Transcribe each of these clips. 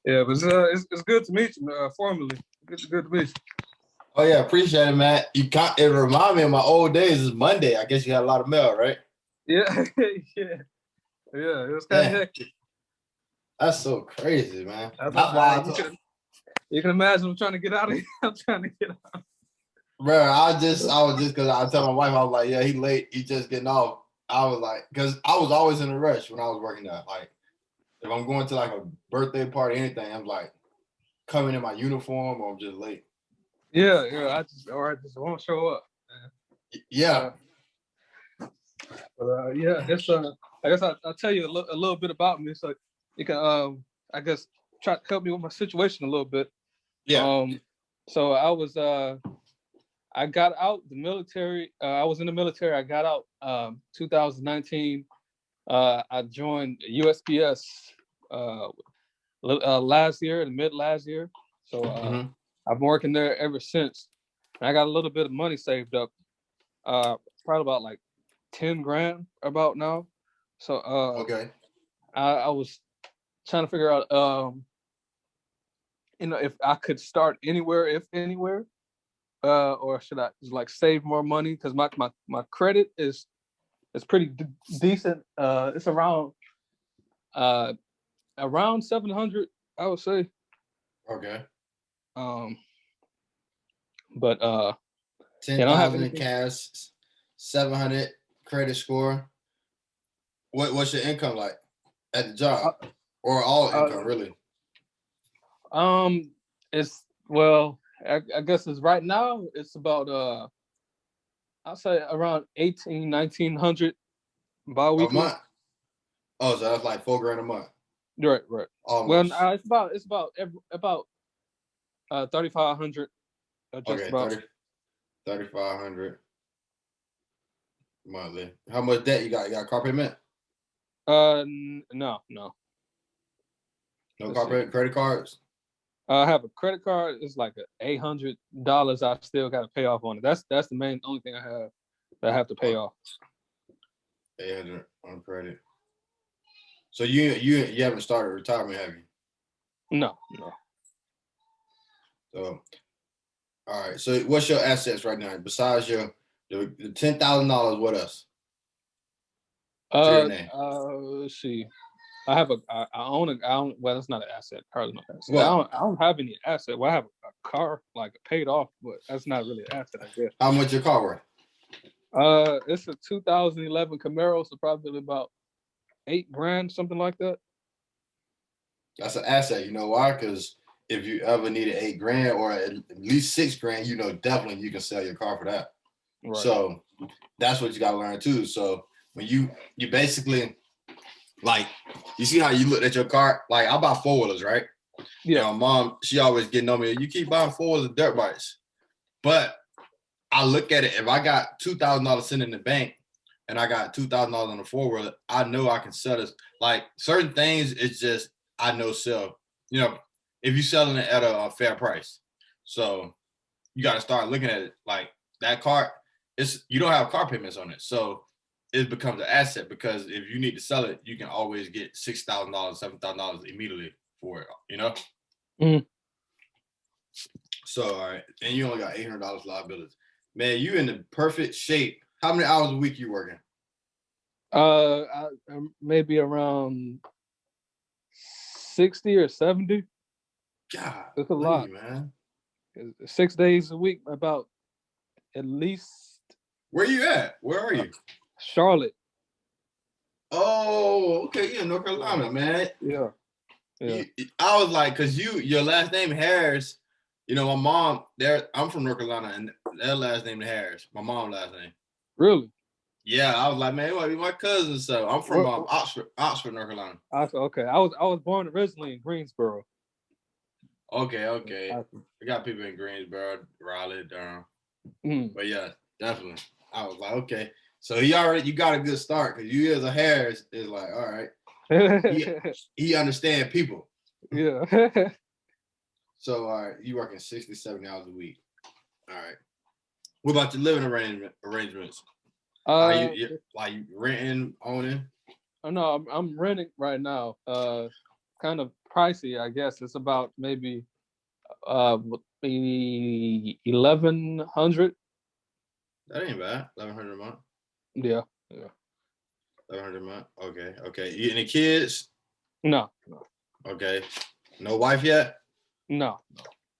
Yeah, but it's good to meet you, formally. Good to meet you. Oh yeah, appreciate it, man. It remind me of my old days. It's Monday. I guess you had a lot of mail, right? Yeah, yeah, yeah. It was kind of Damn, hectic. that's so crazy, man. I That's thought why I told, you can imagine I'm trying to get out of here. I'm trying to get out. bro. I was just because I tell my wife I was like, yeah, he late. He just getting off. I was like, because I was always in a rush when I was working there. Like, if I'm going to like a birthday party, anything, I'm like coming in my uniform or I'm just late. Yeah, yeah. I just won't show up. Yeah. Uh, yeah, it's I guess I'll tell you a little bit about me, so you can I guess try to help me with my situation a little bit. Yeah. So I got out the military. I was in the military. I got out 2019. I joined USPS last year, in mid last year. So I've been working there ever since. I got a little bit of money saved up. Probably about like 10 grand about now. So Okay. I was trying to figure out if I could start anywhere, if anywhere, or should I just like save more money because my credit is pretty decent. It's uh around 700, I would say. Okay. Um, but I don't have 10,000 in anything. cash, 700 credit score. What's your income like at the job, or all Uh, income really? it's well, I guess it's right now. It's about I'll say around 1900 A bi-weekly. month. Oh, so that's like 4 grand a month, Right, right. Well, almost. it's about 3500, just Okay, about. 3,500 monthly. How much debt you got? You got car payment? No, no. No Let's car see. payment? Credit cards? I have a credit card. It's like $800. I still got to pay off on it. That's the only thing I have that I have to pay Oh, off. 800 on credit. So you haven't started retirement, have you? No, no. So all right. So what's your assets right now besides the $10,000? What else to your name? Let's see. I own I own, well, that's not an asset. Car's not an asset. What? I don't have any asset. Well, I have a car like paid off, but that's not really an asset, I guess. How much your car worth? It's a 2011 Camaro, so probably about 8 grand, something like that. That's an asset. You know why? Because if you ever needed 8 grand or at least 6 grand, definitely you can sell your car for that. Right. So that's what you got to learn too. So when you basically like, you see how you look at your car. Like I buy 4 wheelers, right? Yeah. And my mom, she always getting on me. You keep buying 4 wheelers and dirt bikes, but I look at it. If I got $2,000 sitting in the bank and I got $2,000 on a 4 wheeler, I know I can sell this. Like certain things, it's just I know sell. If you're selling it at a fair price, so you got to start looking at it like that car. You don't have car payments on it, so it becomes an asset because if you need to sell it, you can always get $6,000, $7,000 immediately for it. Mm. So all right, and you only got $800 liabilities. Man, you in the perfect shape. How many hours a week you working? Maybe around 60 or 70. God, It's a lot. man. 6 days a week, about at least. Where you at? Where are you? Charlotte. Oh, okay. Yeah, North Carolina, man. Yeah. Yeah. I was like, cause your last name Harris. My mom. I'm from North Carolina, and their last name is Harris. My mom's last name. Really? Yeah, I was like, man, it might be my cousin. So I'm from What? Oxford, North Carolina. Okay. I was born originally in Greensboro. Okay. We got people in Greensboro, Raleigh, Durham. But yeah, definitely. I was like, okay. So you got a good start because you as a Harris is like, all right. He understand people. Yeah. So all right, you working 60, 70 hours a week. All right. What about your living arrangements? Are you renting, owning? No, I'm renting right now. kind of pricey, I guess. It's about maybe 1,100. That ain't bad. 1,100 a month. Yeah, yeah. 1,100 a month. Okay, okay. You any kids? No, Okay. No wife yet? no.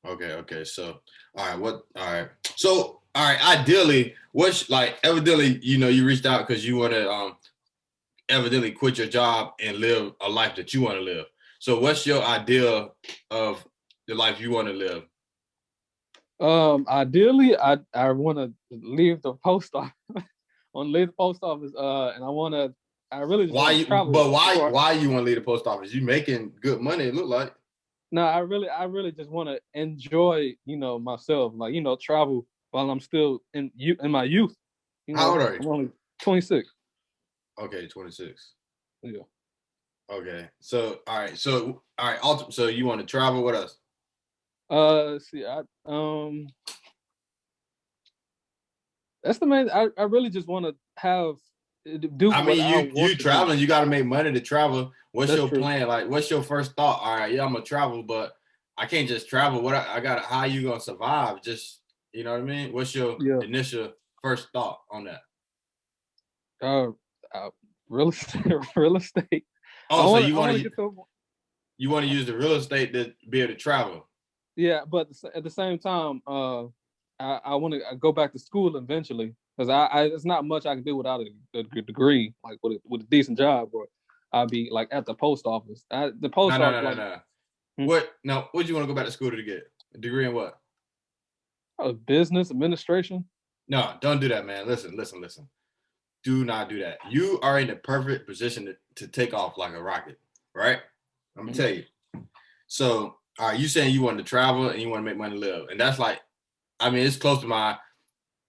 Okay, okay. So, all right, what? All right. So, all right. Ideally, what's like? Evidently, you reached out because you want to evidently quit your job and live a life that you want to live. So, what's your idea of the life you want to live? Ideally, I want to leave the post office. Want to leave the post office. And I really just want to travel. Why you want to leave the post office? You making good money, it look like. No, I really just want to enjoy, myself, like, travel while I'm still in my youth. How old are you? I'm only 26. Okay, 26. Yeah. Okay. So, all right. So, all right. So you want to travel? What else? See, that's the main. I really just want to do I what mean, I want you to traveling, do. you got to make money to travel. What's That's your true. plan? Like, what's your first thought? All right, yeah, I'm gonna travel, but I can't just travel. What I got? How you gonna survive? Just you know what I mean? What's your Yeah. initial first thought on that? Uh, real estate. Real estate. Oh, so I want to get to. you want to use the real estate to be able to travel? Yeah, but at the same time, I want to go back to school eventually because it's not much I can do without a degree, like with a decent job, or I'll be like at the post office. The No, post no, office, no, no, like, no. What? No, what do you want to go back to school to get? A degree in what? business administration. No, don't do that, man. Listen, listen, listen. Do not do that. You are in the perfect position to take off like a rocket, right? I'm gonna tell you. So, all right, you saying you want to travel and you want to make money to live, and that's like, I mean, it's close to my.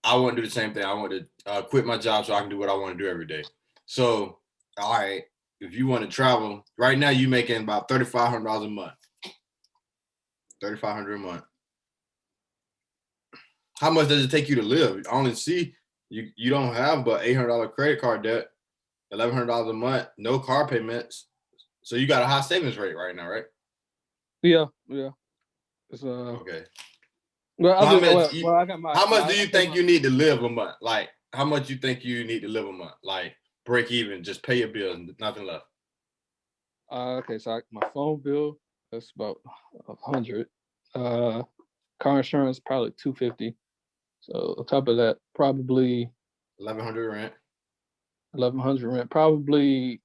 I want to do the same thing. I want to quit my job so I can do what I want to do every day. So, all right, if you want to travel, right now you making about $3,500 a month. 3,500 a month. How much does it take you to live? I only see you don't have but $800 credit card debt, $1,100 a month, no car payments. So you got a high savings rate right now, right? Yeah, yeah. It's Okay. Well, So I got how much I do you pay think you need to live a month? Like, how much you think you need to live a month? Like, break even, just pay your bills, nothing left. Okay, so my phone bill, that's about 100. Car insurance probably 250. So on top of that, probably 1,100 rent. 1,100 rent. Probably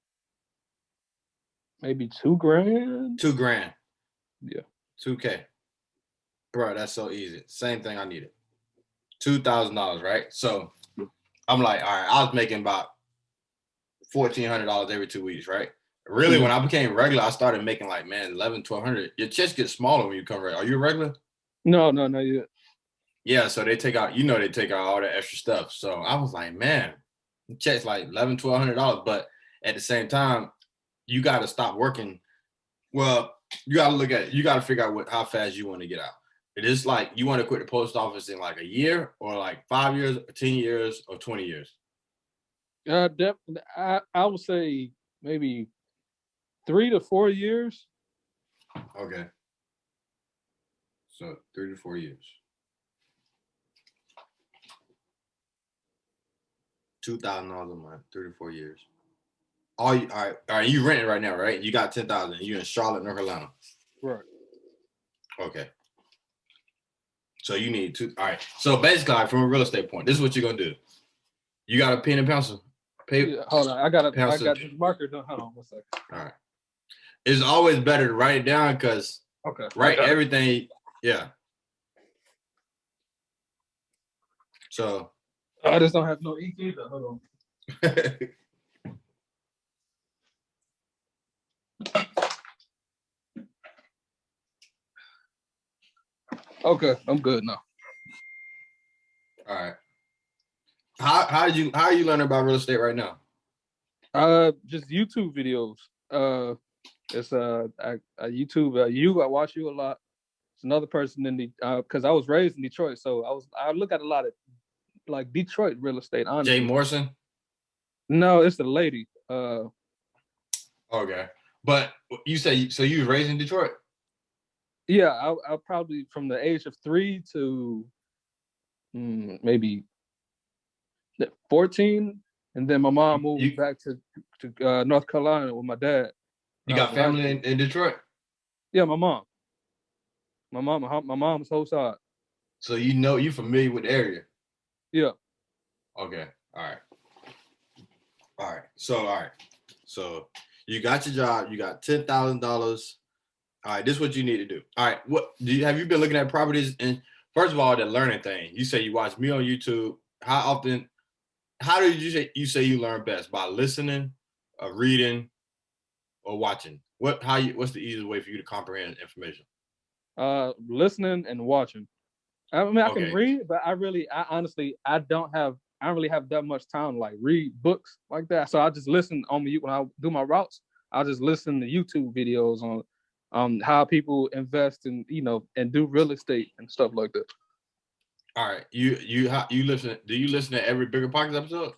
maybe 2 grand. $2,000. Yeah. 2K. Bro, that's so easy. Same thing I needed. $2,000, right? So I'm like, all right, I was making about $1,400 every 2 weeks, right? Really, when I became regular, I started making like, man, 1,100, 1,200. Your chest gets smaller when you come regular. Are you regular? No, yeah. Yeah, so they take out, they take out all the extra stuff. So I was like, man, the check's like $1,100, $1,200. But at the same time, you got to stop working. Well, you got to look at it. You got to figure out how fast you want to get out. It is like you want to quit the post office in like a year or like 5 years, or 10 years, or 20 years. I would say maybe 3 to 4 years. Okay. So 3 to 4 years. $2,000 a month, 3 to 4 years. All right. You renting right now, right? You got 10,000. You in Charlotte, North Carolina. Right. Okay. So you need two. All right. So basically, from a real estate point, this is what you're gonna do. You got a pen and pencil. Yeah, hold on. I got the marker done. Hold on 1 second. All right. It's always better to write it down because write everything. Yeah. So I just don't have no ink either. Hold on. Okay, I'm good now. All right. How are you learning about real estate right now? Just YouTube videos. It's YouTube. I watch you a lot. It's another person in the because I was raised in Detroit, so I look at a lot of like Detroit real estate. Honestly, Jay Morrison. no, it's the lady. Okay, But you say so you was raised in Detroit? Yeah, I probably from the age of 3 to maybe 14, and then my mom moved You back to North Carolina with my dad you when I was got in high family school. in Detroit? Yeah, my mom's whole side. So you familiar with the area. Yeah. Okay. All right. So you got your job, you got $10,000. All right, this is what you need to do. All right, have you been looking at properties? And first of all, the learning thing. You say you watch me on YouTube. How did you say you learn best? By listening, reading, or watching? What's the easiest way for you to comprehend information? Listening and watching. I mean, I can Okay. read, but I honestly, I don't really have that much time to like read books like that. So I just listen on me when I do my routes. I just listen to YouTube videos on how people invest in, and do real estate and stuff like that. All right. You listen? Do you listen to every Bigger Pockets episode?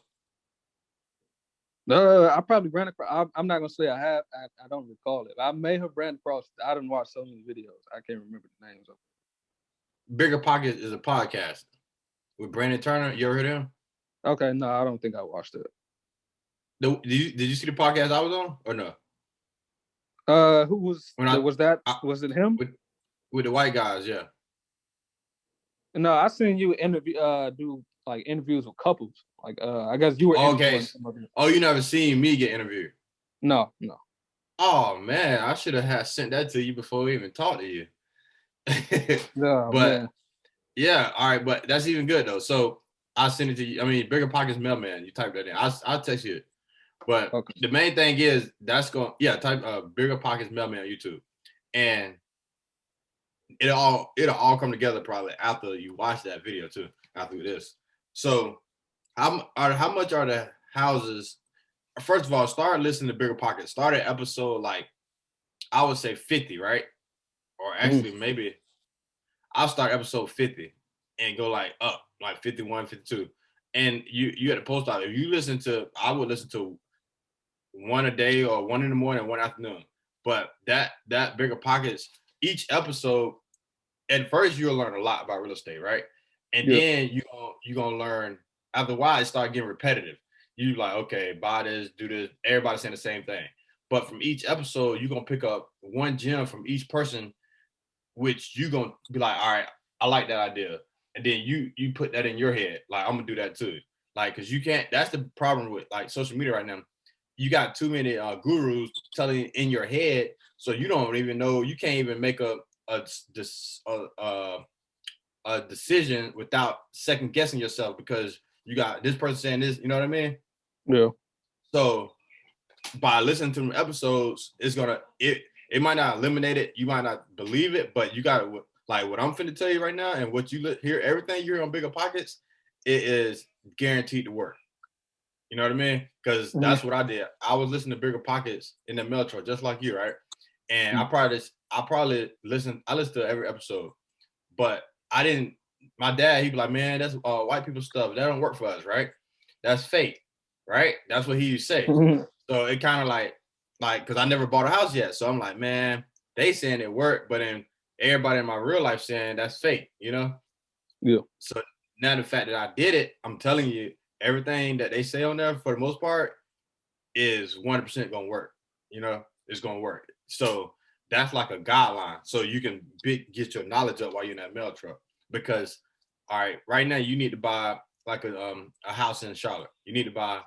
I probably ran across. I'm not gonna say I have. I don't recall it. I may have ran across. I didn't watch so many videos. I can't remember the names of Bigger Pockets is a podcast with Brandon Turner. You ever heard of him? it. Okay, no, I don't think I watched it. Did you see the podcast I was on or no? Who When I, was that? I Was it him? with the white guys, yeah. No, I seen you do like interviews with couples. Like I guess you were Okay. interviewing some of them. Oh, you never seen me get interviewed? No, no. Oh man, I should have had sent that to you before we even talked to you. No, But man. yeah, all right, but that's even good though. So I'll send it to you. I mean, Bigger Pockets Mailman. You type that in. I'll text you it. But Okay. the main thing is type Bigger Pockets Mailman on YouTube, and it'll all come together probably after you watch that video too. After this, so how much are the houses? First of all, start listening to Bigger Pockets. Start at episode like I would say 50, right? Or actually maybe I'll start episode 50 and go like up, like 51, 52. And you at the post office. If you listen to, I would listen to one a day or one in the morning, one afternoon. But that Bigger Pockets, each episode, at first you'll learn a lot about real estate, right? And Yeah. then you're gonna learn after a while it start getting repetitive. You like, okay, buy this, do this, everybody's saying the same thing. But from each episode, you're gonna pick up one gem from each person, which you're gonna be like, all right, I like that idea. And then you put that in your head, like I'm gonna do that too. Like, cause you can't, that's the problem with like social media right now. You got too many gurus telling in your head, so you don't even know, you can't even make a, a, a decision without second guessing yourself because you got this person saying this, you know what I mean? Yeah. So by listening to the episodes, it might not eliminate it, you might not believe it, but you got to like what I'm finna tell you right now, and what you hear, everything you hear on Bigger Pockets, it is guaranteed to work. You know what I mean? Because that's what I did. I was listening to Bigger Pockets in the mail truck, just like you, right? And I listen to every episode, but I didn't. My dad, he'd be like, "Man, that's white people stuff. That don't work for us, right? That's fake, right?" That's what he used to say. So it kind of like, because I never bought a house yet, so I'm like, man, they saying it worked, but then everybody in my real life saying that's fake, you know? Yeah. So now the fact that I did it, I'm telling you, everything that they say on there for the most part is 100% gonna work. You know, it's gonna work. So that's like a guideline, so you can get your knowledge up while you're in that mail truck. Because all right, right now you need to buy like a house in Charlotte. You need to buy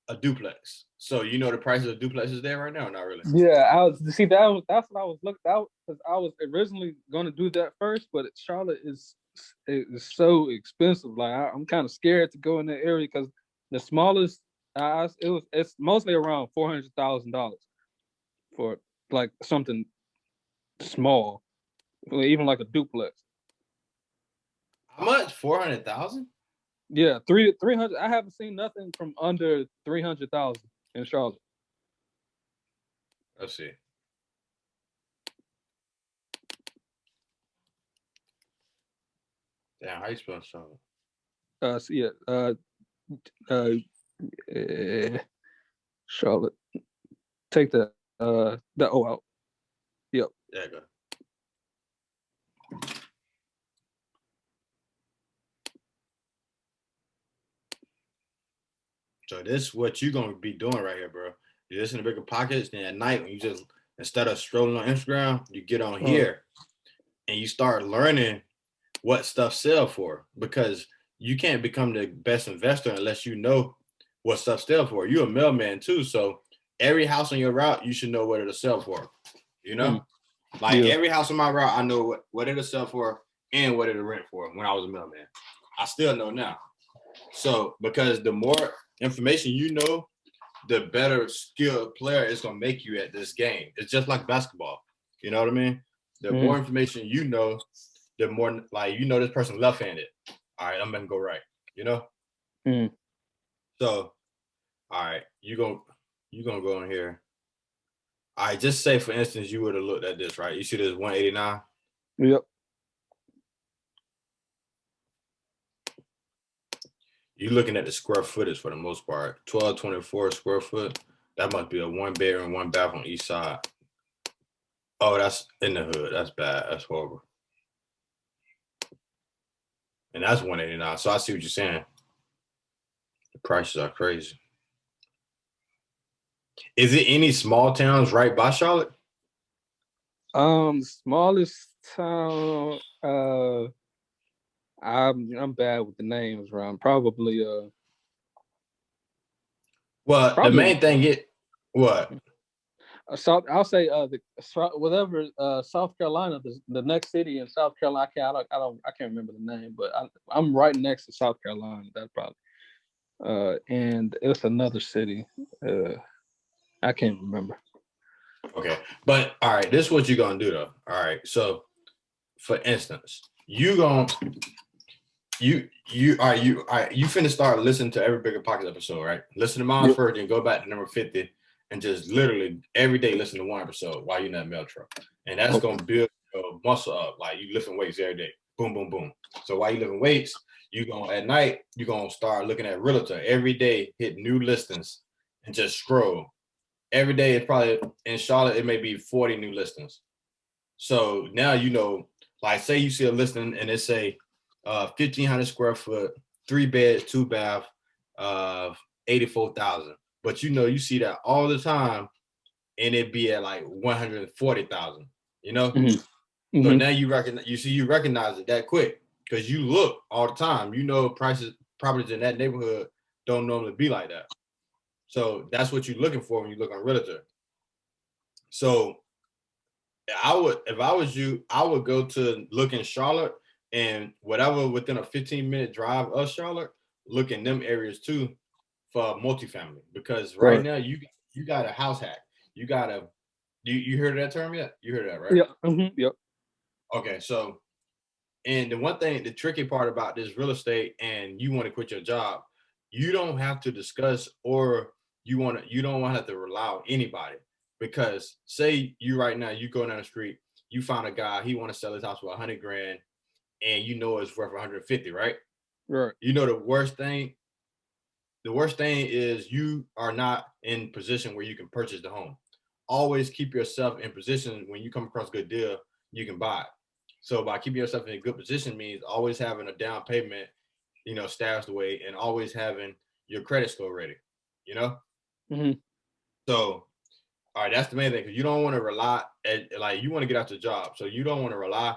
a duplex. So you know the price of duplexes there right now? Not really. Yeah, that's what I was looking out because I was originally gonna do that first, but Charlotte is so expensive. Like I'm kind of scared to go in that area because the smallest it's mostly around $400,000 for like something small, even like a duplex. How much? 400,000? Yeah, 300. I haven't seen nothing from under 300,000 in Charlotte. Let's see. Damn, how you spell Charlotte? So yeah, uh, Charlotte. Take that. The out. Yep. There you go. So this is what you're gonna be doing right here, bro. You listen to Bigger Pockets, then at night when you just instead of strolling on Instagram, you get on here and you start learning what stuff sell for, because you can't become the best investor unless you know what stuff sell for. You're a mailman too, so every house on your route you should know what it'll sell for. You know, like every house on my route, I know what it'll sell for and what it'll rent for. When I was a mailman, I still know now. So because the more information you know, the better skilled player it's gonna make you at this game. It's just like basketball. You know what I mean? The more information you know, the more like you know this person left-handed. All right, I'm gonna go right. You know? So, all right, you gonna go in here. All right, just say for instance you would have looked at this, right? You see this 189? Yep. You're looking at the square footage for the most part. 1224 square foot. That must be a 1 bedroom, 1 bath on each side. Oh, that's in the hood. That's bad. That's horrible. And that's 189. So I see what you're saying. The prices are crazy. Is it any small towns right by Charlotte? Smallest town. I'm bad with the names, Ron. Probably Well, the main thing is what? South. I'll say whatever South Carolina, the next city in South Carolina. I can't remember the name, but I'm right next to South Carolina. That's probably and it's another city. I can't remember. Okay, but all right, this is what you're gonna do though. All right, so for instance, you finna start listening to every Bigger Pockets episode, right? Listen to mine first, then go back to number 50 and just literally every day listen to one episode while you're in that mail truck. And that's gonna build your muscle up. Like you lifting weights every day. Boom, boom, boom. So while you lifting weights, at night, you're gonna start looking at Realtor every day, hit new listings and just scroll. Every day it's probably in Charlotte, it may be 40 new listings. So now you know, like say you see a listing and it say 1,500 square foot, 3 bed, 2 bath, 84,000. But you know, you see that all the time, and it be at like 140,000. You know, so now you recognize it that quick because you look all the time. You know, properties in that neighborhood don't normally be like that. So that's what you're looking for when you look on Realtor. So if I was you, I would go to look in Charlotte and whatever within a 15-minute drive of Charlotte, look in them areas too for multifamily, because right now you got a house hack. You heard that term yet? You heard that, right? Yeah. Yep. Okay, so and the tricky part about this real estate, and you want to quit your job, you don't have to discuss or you don't want to have to rely on anybody. Because say you right now, you go down the street, you find a guy, he want to sell his house for 100 grand and you know it's worth 150, right? Right. You know, the worst thing is you are not in position where you can purchase the home. Always keep yourself in position when you come across a good deal, you can buy it. So by keeping yourself in a good position means always having a down payment, stashed away, and always having your credit score ready, you know? So, all right, that's the main thing, because you don't want to rely you want to get out your job. So you don't want to rely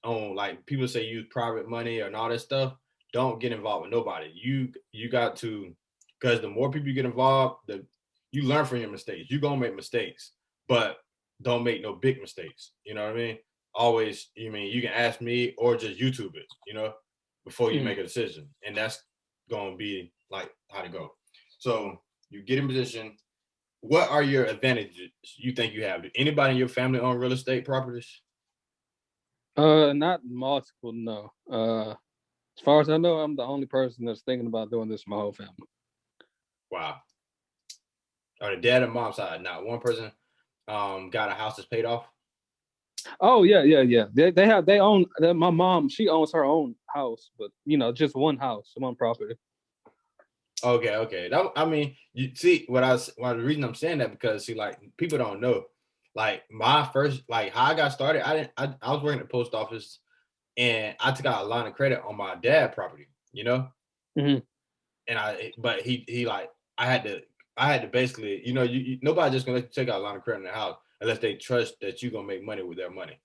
on, like, people say use private money and all that stuff. Don't get involved with nobody. You got to, because the more people you get involved, you learn from your mistakes. You're going to make mistakes, but don't make no big mistakes. You know what I mean? Always, you can ask me or just YouTube it, before you make a decision. And that's going to be like how to go. So you get in position. What are your advantages you think you have? Do anybody in your family own real estate properties? Not multiple, no. As far as I know, I'm the only person that's thinking about doing this in my whole family. Wow. On the dad and mom side, not one person got a house that's paid off? Oh yeah. They own. My mom, she owns her own house, but just one house, one property. Okay. That, I mean, you see the reason I'm saying that, because see, like, people don't know, like, my first, like, how I got started. I was working at the post office, and I took out a line of credit on my dad property, you know, Mhm. and but he like, I had to basically, nobody just gonna let you take out a line of credit in the house unless they trust that you're gonna make money with their money.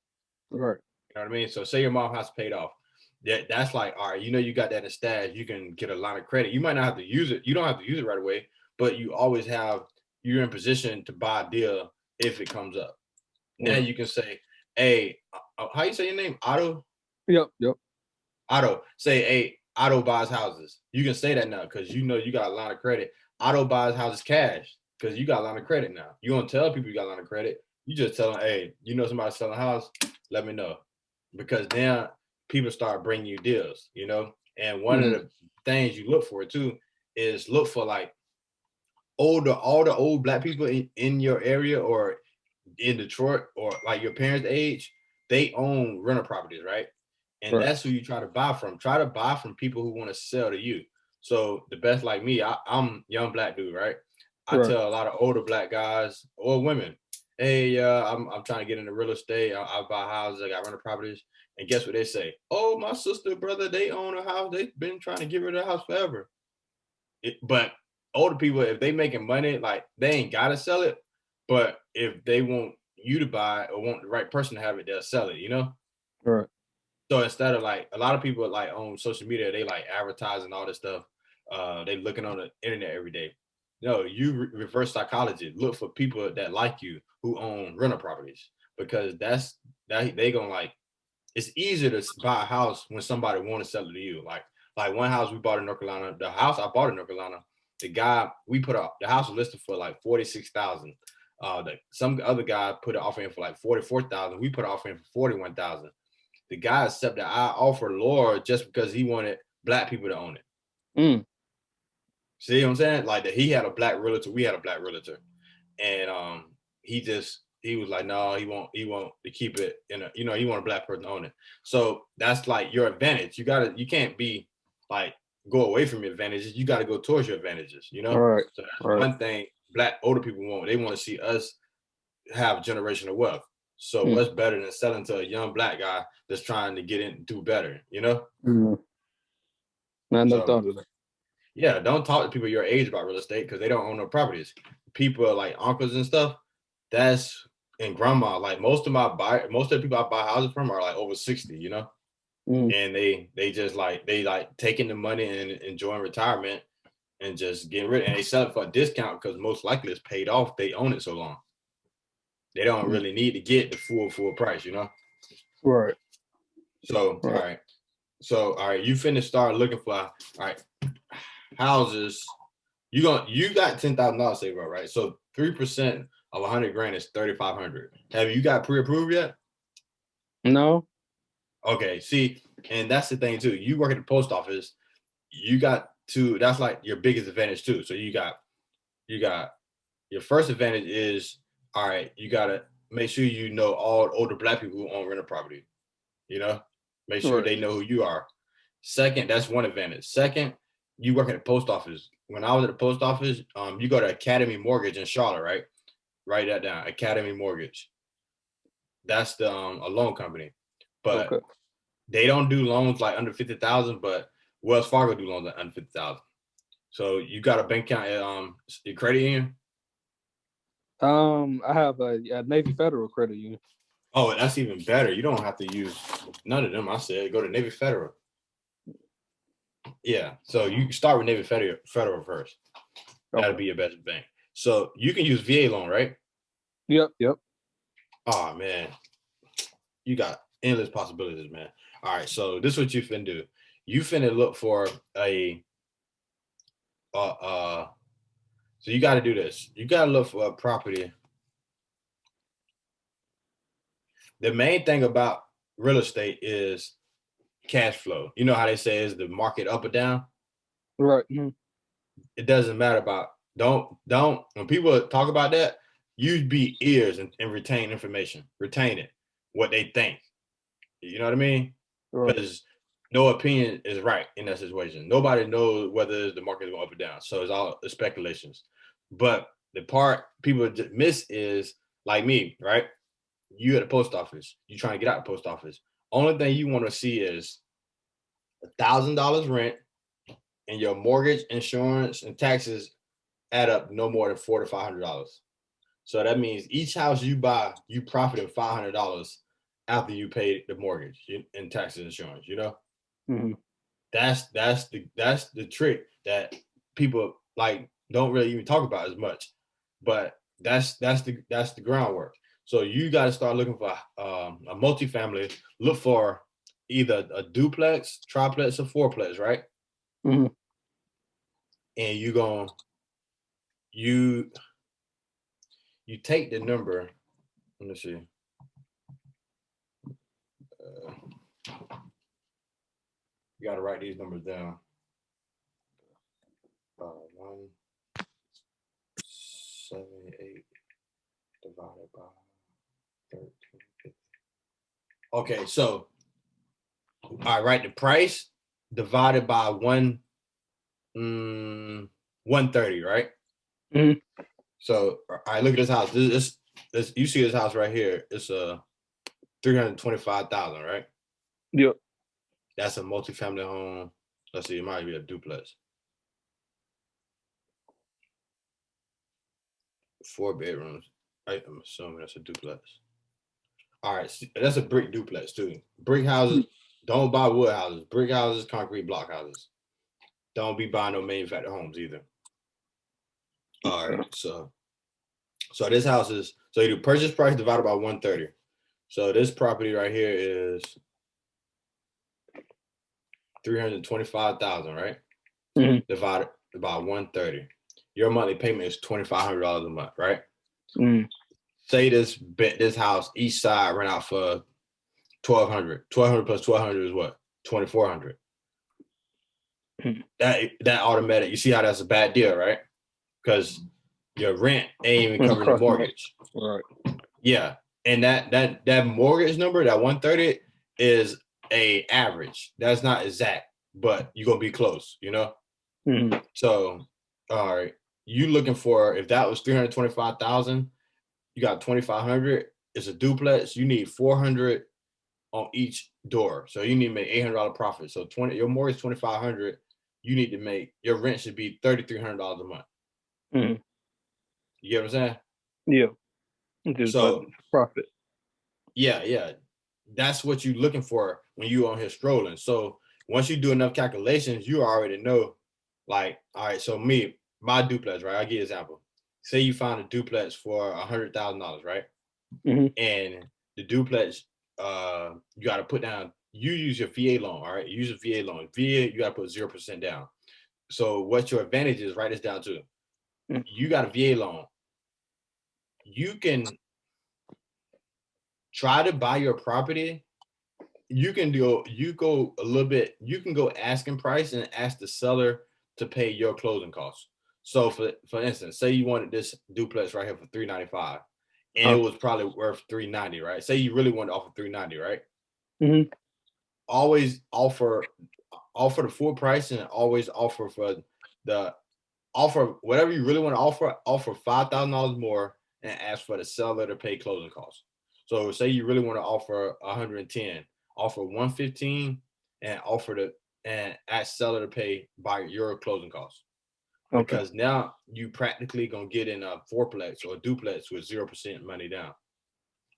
Right. You know what I mean? So say your mom has paid off. That's like, all right, you got that in stash, you can get a line of credit. You might not have to use it. You don't have to use it right away, but you're in position to buy a deal if it comes up. Now Right. you can say, hey, how you say your name? Yep. Yep. Otto. Say, hey, Otto buys houses. You can say that now because you got a line of credit. Otto buys houses cash because you got a line of credit now. You don't tell people you got a line of credit. You just tell them, hey, somebody selling a house, let me know. Because then people start bringing you deals, And one of Mhm. the things you look for too is look for like all the old black people in your area or in Detroit or like your parents' age, they own rental properties, right? And Right. that's who you try to buy from. Try to buy from people who want to sell to you. So the best, like me, I'm young black dude, right? I Right. tell a lot of older black guys or women, hey, I'm trying to get into real estate. I buy houses. I got rental properties. And guess what they say? Oh, my sister, brother, they own a house. They've been trying to get rid of the house forever. But older people, if they making money, like they ain't gotta sell it. But if they want you to buy it or want the right person to have it, they'll sell it. Right. So instead of like a lot of people like on social media, they like advertising all this stuff. They looking on the internet every day. No, you reverse psychology. Look for people that like you who own rental properties because that they gonna like. It's easier to buy a house when somebody want to sell it to you. Like one house we bought in North Carolina. The house I bought in North Carolina, the guy we put up the house was listed for like 46,000. Some other guy put it offer in for like 44,000. We put it offer in for 41,000. The guy accepted our offer lower just because he wanted black people to own it. Mm. See what I'm saying? Like that he had a black realtor, we had a black realtor, and he was like, no, he want to keep it in a, he want a black person to own it. So that's like your advantage. You can't be like go away from your advantages. You got to go towards your advantages. All right. So that's Right. one thing black older people want. They want to see us have generational wealth. So Mm. what's better than selling to a young black guy that's trying to get in, do better? Mm. I never So thought of that. yeah, don't talk to people your age about real estate because they don't own no properties. People like uncles and stuff, that's and grandma. Like most of the people I buy houses from are like over 60, Mm. and they just like they like taking the money and enjoying retirement and just getting rid, and they sell it for a discount because most likely it's paid off. They own it so long. They don't Mm. really need to get the full price. Right. So all Right. right. So all right, you finished start looking for all right houses. You got $10,000 saved up, right? So 3% of 100 grand is 3,500. Have you got pre-approved yet? No. Okay, see, and that's the thing too. You work at the post office, you got to that's like your biggest advantage too. So you got your first advantage is all right, you gotta make sure you know all older black people who own rental property, you know, make sure Right. they know who you are. Second, that's one advantage. Second, you work at the post office. When I was at the post office, you go to Academy Mortgage in Charlotte, right? Write that down. Academy Mortgage. That's the a loan company, but Okay. they don't do loans like under 50,000. But Wells Fargo do loans like under 50,000. So you got a bank account at your credit union. I have a Navy Federal credit union. Oh, that's even better. You don't have to use none of them. I said go to Navy Federal. Yeah. So you start with Navy Federal first. That'll Okay. be your best bank. So you can use VA loan, right? Yep. Yep. Oh man, you got endless possibilities, man. All right, so this is what you finna do. You finna look for a so you got to do this. You got to look for a property. The main thing about real estate is cash flow. You know how they say is the market up or down? Right. Mm. It doesn't matter about don't when people talk about that, use be ears and retain information. Retain it. What they think. You know what I mean? Right. Because no opinion is right in that situation. Nobody knows whether the market is going up or down. So it's speculations. But the part people just miss is like me, right? You at the post office, you trying to get out the post office. Only thing you want to see is $1,000 rent and your mortgage, insurance, and taxes add up no more than $400 to $500. So that means each house you buy, you profited $500 after you pay the mortgage and taxes and insurance. You know, Mm-hmm. that's the trick that people like don't really even talk about as much. But that's the groundwork. So you got to start looking for a multifamily. Look for either a duplex, triplex, or fourplex, right? Mm-hmm. And you you take the number. Let me see. You got to write these numbers down. 178 divided by 1350. Okay, so I write the price divided by 130, right? Mm-hmm. So I look at this house. This you see this house right here. It's a 325,000, right? Yep. That's a multifamily home. Let's see, it might be a duplex. 4 bedrooms. I'm assuming that's a duplex. All right, that's a brick duplex too. Brick houses. Don't buy wood houses. Brick houses, concrete block houses. Don't be buying no manufactured homes either. All right, so this house is so you do purchase price divided by 130. So this property right here is 325,000, right? Mm-hmm. Divided by 130. Your monthly payment is $2,500 a month, right? Mm-hmm. Say this house each side rent out for 1,200. 1,200 plus 1,200 is what? 2,400. Mm-hmm. That automatic. You see how that's a bad deal, right? Because your rent ain't even covering the mortgage. Right. Yeah, and that mortgage number, that 130, is a average. That's not exact, but you're gonna be close, you know. Mm-hmm. So, all right, you looking for if that was 325,000, you got 2,500. It's a duplex. You need 400 on each door, so you need to make $800 profit. So your mortgage 2,500. You need to make your rent should be $3,300 a month. Mm-hmm. You get what I'm saying? Yeah. Just like So profit. yeah, that's what you're looking for when you on here strolling. So once you do enough calculations, you already know. Like, all right, so my duplex, right? I'll give you an example. Say you find a duplex for $100,000, right? Mm-hmm. And the duplex, you got to put down. You use your VA loan, all right? You use a VA loan. VA, you got to put 0% down. So what your advantage is? Write this down too. Mm-hmm. You got a VA loan. You can try to buy your property. You can go a little bit. You can go asking price and ask the seller to pay your closing costs. So for instance, say you wanted this duplex right here for $395, and it was probably worth $390, right? Say you really wanted to offer $390, right? Mm-hmm. Always offer the full price, and always offer whatever you really want to offer $5,000 more, and ask for the seller to pay closing costs. So say you really want to offer 110, offer 115, and ask seller to pay by your closing costs. Okay. Because now you practically gonna get in a fourplex or a duplex with 0% money down.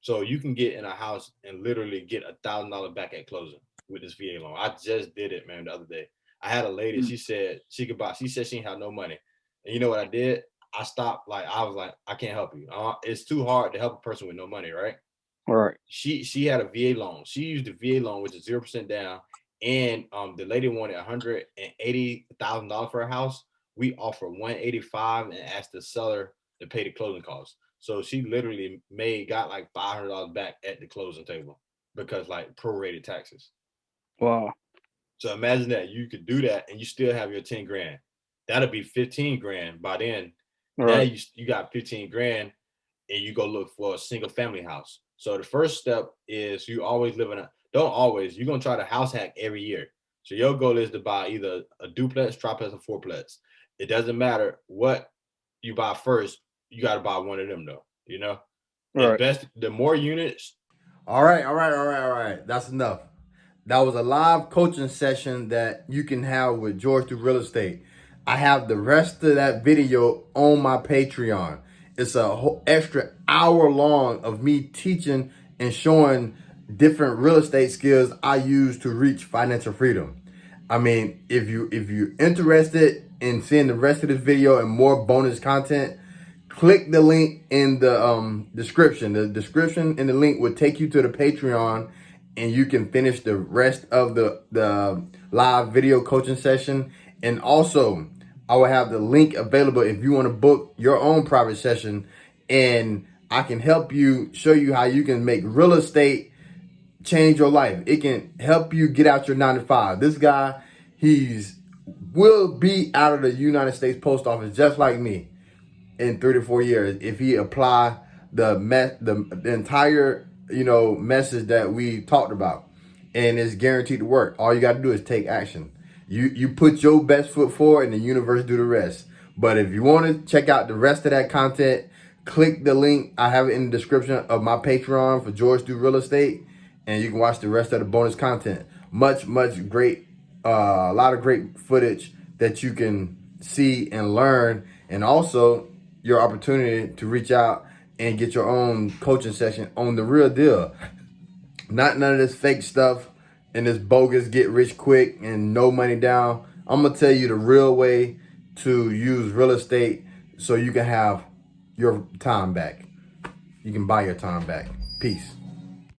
So you can get in a house and literally get $1,000 back at closing with this VA loan. I just did it, man, the other day. I had a lady, she said she could buy, she said she had no money. And you know what I did? I stopped, I was like, I can't help you. It's too hard to help a person with no money, right? All right. She had a VA loan. She used the VA loan, which is 0% down. And the lady wanted $180,000 for a house. We offer 185 and asked the seller to pay the closing costs. So she literally got like $500 back at the closing table because like prorated taxes. Wow. So imagine that you could do that and you still have your 10 grand. That'll be 15 grand by then. All Now right. you got 15 grand and you go look for a single family house. So the first step is you always live in don't always, you're going to try to house hack every year. So your goal is to buy either a duplex, triplex, or fourplex. It doesn't matter what you buy first. You got to buy one of them though. You know, it's Right. best. The more units. All right. That's enough. That was a live coaching session that you can have with George through Real Estate. I have the rest of that video on my Patreon. It's a whole extra hour long of me teaching and showing different real estate skills I use to reach financial freedom. I mean, if you're interested in seeing the rest of this video and more bonus content, click the link in the description. The description and the link will take you to the Patreon, and you can finish the rest of the live video coaching session. And also, I will have the link available if you want to book your own private session, and I can help you, show you how you can make real estate change your life. It can help you get out your 9-to-5. This guy, will be out of the United States Post Office just like me in 3 to 4 years if he apply the entire message that we talked about, and it's guaranteed to work. All you got to do is take action. You put your best foot forward, and the universe do the rest. But if you want to check out the rest of that content, click the link. I have it in the description of my Patreon for George Do Real Estate, and you can watch the rest of the bonus content. Much great, a lot of great footage that you can see and learn, and also your opportunity to reach out and get your own coaching session on the real deal. Not none of this fake stuff and this bogus get rich quick and no money down. I'm gonna tell you the real way to use real estate so you can have your time back. You can buy your time back. Peace.